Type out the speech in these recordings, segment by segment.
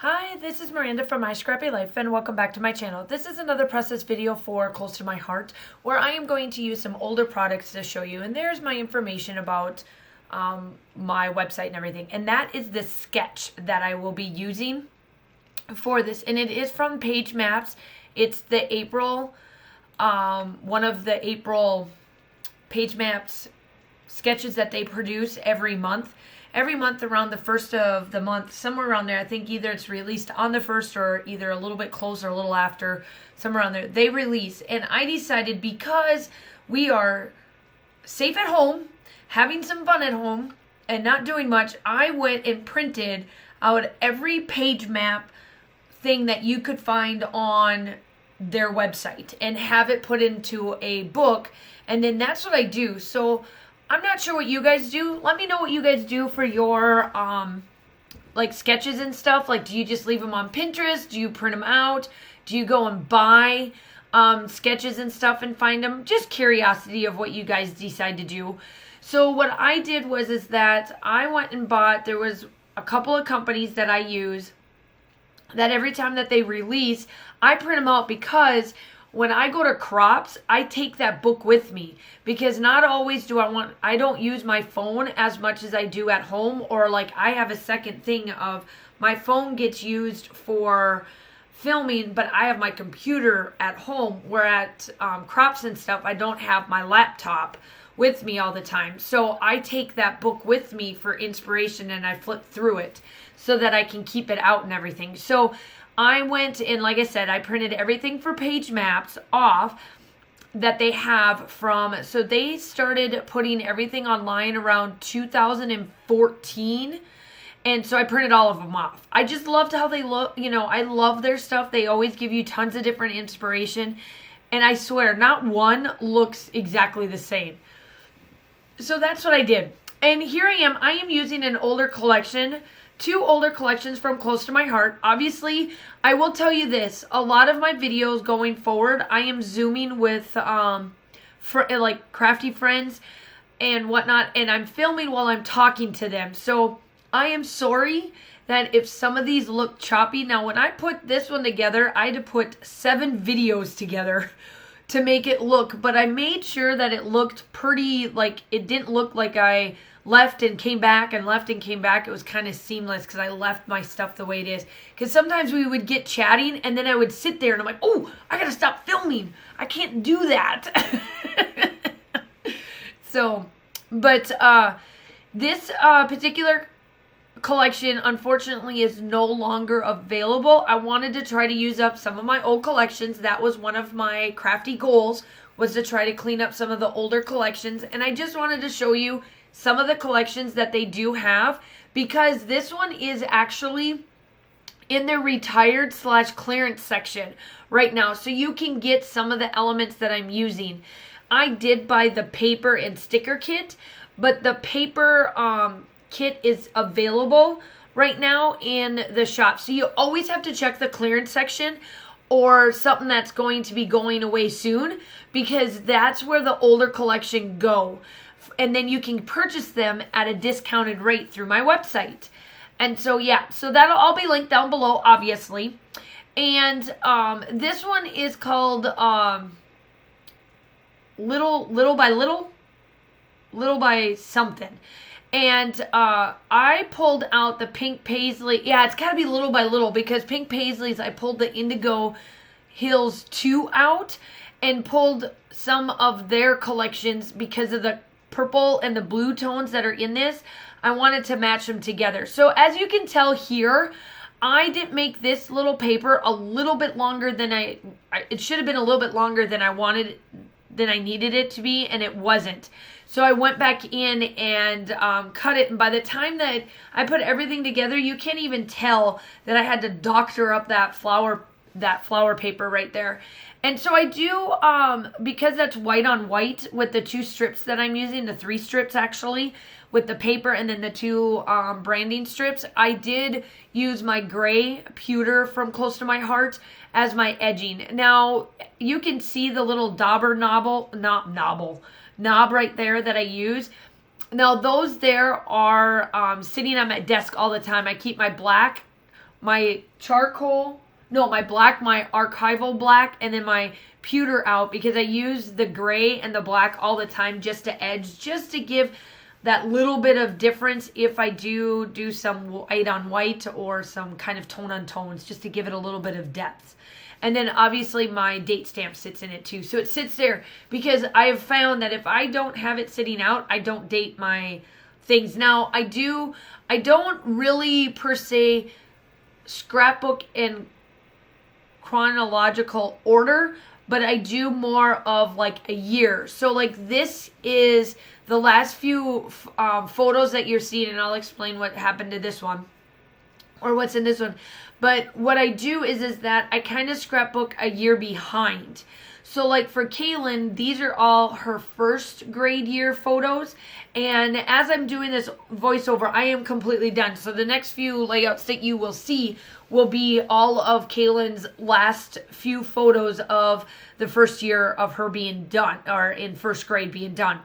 Hi, this is Miranda from My Scrappy Life and welcome back to my channel. This is another process video for Close to My Heart where I am going to use some older products to show you, and there's my information about my website and everything, and that is the sketch that I will be using for this, and it is from Page Maps. It's the April, one of the April Page Maps sketches that they produce every month. Every month around the first of the month, somewhere around there, I think either it's released on the first or either a little bit closer, a little after, somewhere around there, they release. And I decided, because we are safe at home, having some fun at home, and not doing much, I went and printed out every page map thing that you could find on their website and have it put into a book. And then that's what I do. So I'm not sure what you guys do. Let me know what you guys do for your like sketches and stuff. Like, do you just leave them on Pinterest? Do you print them out? Do you go and buy sketches and stuff and find them? Just curiosity of what you guys decide to do. So what I did is that I went and bought, there was a couple of companies that I use that every time that they release, I print them out, because when I go to crops, I take that book with me, because not always I don't use my phone as much as I do at home, or like I have a second thing of my phone gets used for filming, but I have my computer at home, where at crops and stuff, I don't have my laptop with me all the time. So I take that book with me for inspiration and I flip through it so that I can keep it out and everything. So I went and, like I said, I printed everything for Page Maps off that they have from, so they started putting everything online around 2014. And so I printed all of them off. I just loved how they look. You know, I love their stuff. They always give you tons of different inspiration. And I swear, not one looks exactly the same. So that's what I did. And here I am using an older collection, two older collections from Close to My Heart. Obviously, I will tell you this, a lot of my videos going forward, I am zooming with like crafty friends and whatnot, and I'm filming while I'm talking to them. So I am sorry that if some of these look choppy. Now, when I put this one together, I had to put 7 videos together to make it look, but I made sure that it looked pretty, like it didn't look like I left and came back and left and came back. It was kind of seamless because I left my stuff the way it is. Because sometimes we would get chatting and then I would sit there and I'm like, oh, I gotta stop filming. I can't do that. So, but this particular collection unfortunately is no longer available. I wanted to try to use up some of my old collections. That was one of my crafty goals, was to try to clean up some of the older collections. And I just wanted to show you some of the collections that they do have, because this one is actually in their retired / clearance section right now. So you can get some of the elements that I'm using. I did buy the paper and sticker kit, but the paper kit is available right now in the shop. So you always have to check the clearance section or something that's going to be going away soon, because that's where the older collection go. And then you can purchase them at a discounted rate through my website. And so, yeah, so that'll all be linked down below, obviously. And this one is called Little by something. And I pulled out the pink paisley. Yeah, it's got to be Little by Little, because pink paisleys, I pulled the Indigo Hills 2 out and pulled some of their collections because of the purple and the blue tones that are in this. I wanted to match them together. So as you can tell here, I did make this little paper a little bit longer than it should have been a little bit longer than I needed it to be, and it wasn't. So I went back in and cut it, and by the time that I put everything together, you can't even tell that I had to doctor up that flower paper right there. And so I do, because that's white on white with the 2 strips that I'm using, the 3 strips actually, with the paper and then the 2 branding strips, I did use my gray pewter from Close to My Heart as my edging. Now, you can see the little dauber knob right there that I use. Now, those there are sitting on my desk all the time. I keep my black my charcoal, no, my black, my archival black, and then my pewter out, because I use the gray and the black all the time just to edge, just to give that little bit of difference if I do some white on white or some kind of tone on tones, just to give it a little bit of depth. And then obviously my date stamp sits in it too. So it sits there because I have found that if I don't have it sitting out, I don't date my things. Now I don't really per se scrapbook in chronological order, but I do more of like a year. So like this is the last few photos that you're seeing, and I'll explain what happened to this one or what's in this one. But what I do is that I kind of scrapbook a year behind. So like for Kaylin, these are all her first grade year photos. And as I'm doing this voiceover, I am completely done. So the next few layouts that you will see will be all of Kaylin's last few photos of the first year of her being done, or in first grade being done.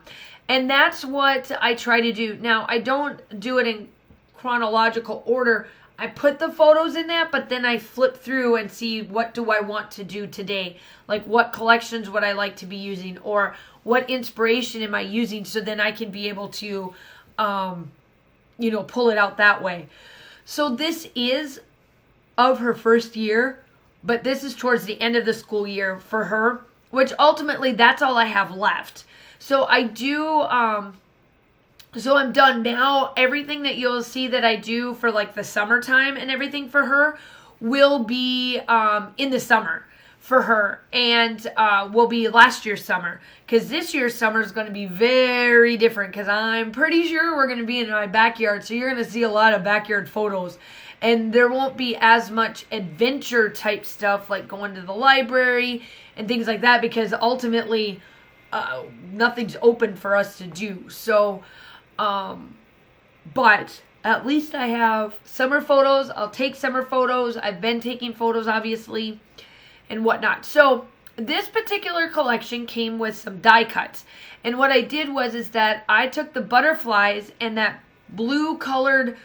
And that's what I try to do. Now, I don't do it in chronological order. I put the photos in that, but then I flip through and see what do I want to do today. Like what collections would I like to be using, or what inspiration am I using, so then I can be able to, pull it out that way. So this is of her first year, but this is towards the end of the school year for her, which ultimately that's all I have left. So I do, so I'm done now. Everything that you'll see that I do for like the summertime and everything for her will be in the summer for her, and will be last year's summer, because this year's summer is going to be very different, because I'm pretty sure we're going to be in my backyard, so you're going to see a lot of backyard photos, and there won't be as much adventure type stuff like going to the library and things like that, because ultimately nothing's open for us to do. So but at least I have summer photos. I'll take summer photos. I've been taking photos, obviously, and whatnot. So this particular collection came with some die cuts. And what I did is that I took the butterflies and that blue colored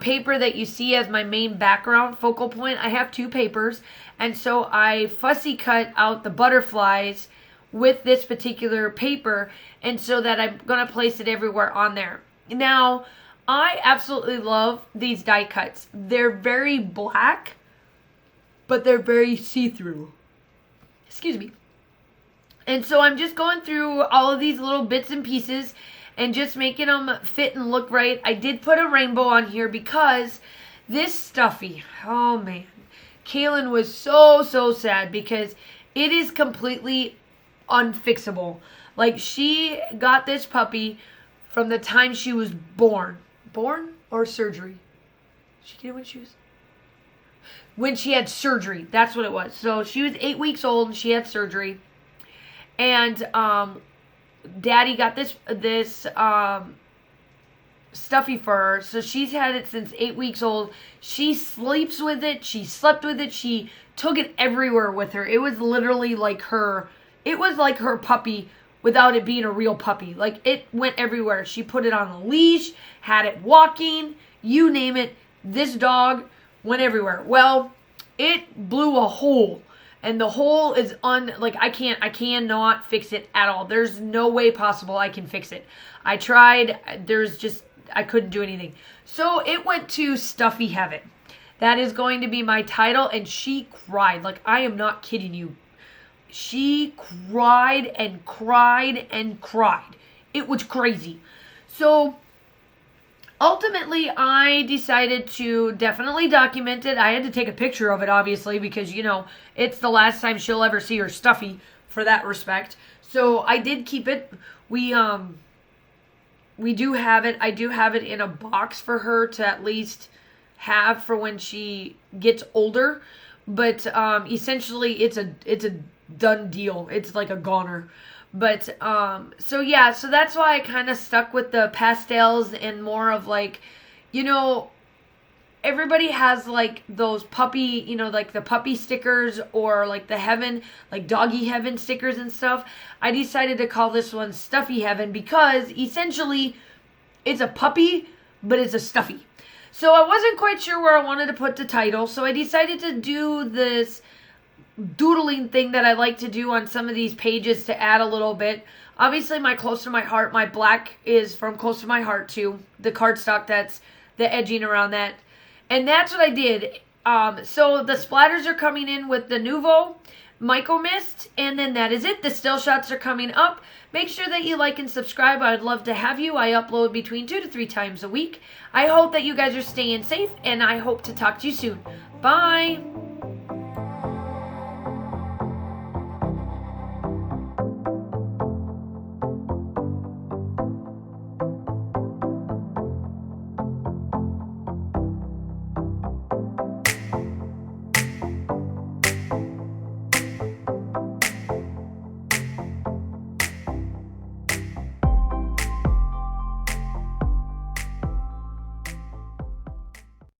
paper that you see as my main background focal point. I have two papers. And so I fussy cut out the butterflies with this particular paper, and so that I'm going to place it everywhere on there. Now, I absolutely love these die cuts. They're very black, but they're very see-through. Excuse me. And so I'm just going through all of these little bits and pieces and just making them fit and look right. I did put a rainbow on here because this Stuffie, oh man, Kaylin was so sad because it is completely unfixable. Like, she got this puppy from the time she was born or surgery. She get it when she had surgery. That's what it was. So she was 8 weeks old and she had surgery, and Daddy got this Stuffie for her. So she's had it since 8 weeks old. She sleeps with it. She slept with it. She took it everywhere with her. It was literally like her. It was like her puppy without it being a real puppy. Like, it went everywhere. She put it on a leash, had it walking, you name it. This dog went everywhere. Well, it blew a hole, and the hole is I cannot fix it at all. There's no way possible I can fix it. I tried. I couldn't do anything. So it went to Stuffie Heaven. That is going to be my title, and she cried. Like, I am not kidding you. She cried and cried and cried. It was crazy. So ultimately, I decided to definitely document it. I had to take a picture of it, obviously, because, it's the last time she'll ever see her Stuffie for that respect. So I did keep it. We do have it. I do have it in a box for her to at least have for when she gets older. But essentially, it's a done deal. It's like a goner. But so that's why I kind of stuck with the pastels and more of like, everybody has like those puppy, like the puppy stickers, or like the heaven, like doggy heaven stickers and stuff. I decided to call this one Stuffie Heaven because essentially it's a puppy, but it's a Stuffie. So I wasn't quite sure where I wanted to put the title, so I decided to do this doodling thing that I like to do on some of these pages to add a little bit. Obviously, my Close to My Heart, my black is from Close to My Heart too. The cardstock, that's the edging around that. And that's what I did. So the splatters are coming in with the Nuvo Micro Mist, and then that is it. The still shots are coming up. Make sure that you like and subscribe. I'd love to have you. I upload between 2 to 3 times a week. I hope that you guys are staying safe, and I hope to talk to you soon. Bye!